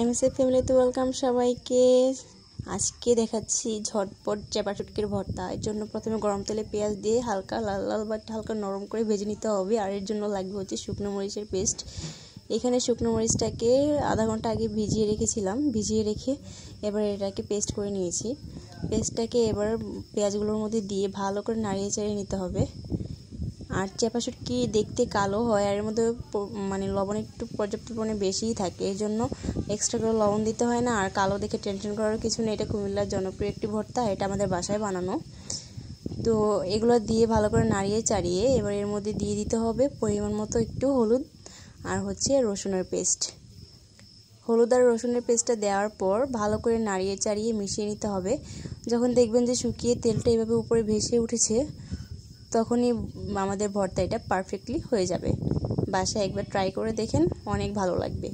MSA ফ্যামিলিতে welcome সবাইকে। আজকে দেখাচ্ছি ঝটপট চাপা শুটকির ভর্তা। এর জন্য প্রথমে গরম তেলে পেঁয়াজ দিয়ে হালকা লাল লাল বা হালকা নরম করে ভেজে নিতে হবে। আর এর জন্য লাগবে হচ্ছে শুকনো মরিচের পেস্ট। এখানে শুকনো মরিচটাকে আধা ঘন্টা আগে ভিজিয়ে রেখেছিলাম, ভিজিয়ে রেখে এবার এটাকে পেস্ট করে নিয়েছি। পেস্টটাকে এবার পেঁয়াজগুলোর মধ্যে দিয়ে ভালো করে নাড়িয়ে চাড়িয়ে নিতে হবে। আর চাপা শুটকি দেখতে কালো হয়, আর এর মধ্যে লবণ একটু পর্যাপ্ত পরিমাণে বেশিই থাকে, এই জন্য এক্সট্রা করে লবণ দিতে হয় না। আর কালো দেখে টেনশন করার কিছু নেই, এটা কুমিল্লার জনপ্রিয় একটি ভর্তা, এটা আমাদের বাসায় বানানো। তো এগুলো দিয়ে ভালো করে নাড়িয়ে চাড়িয়ে এবার এর মধ্যে দিয়ে দিতে হবে পরিমাণ মতো একটু হলুদ আর হচ্ছে রসুনের পেস্ট। হলুদ আর রসুনের পেস্টটা দেওয়ার পর ভালো করে নাড়িয়ে চাড়িয়ে মিশিয়ে নিতে হবে। যখন দেখবেন যে শুকিয়ে তেলটা এভাবে উপরে ভেসে উঠেছে, তখনই আমাদের ভর্তা এটা পারফেক্টলি হয়ে যাবে। বাসায় একবার ট্রাই করে দেখেন, অনেক ভালো লাগবে।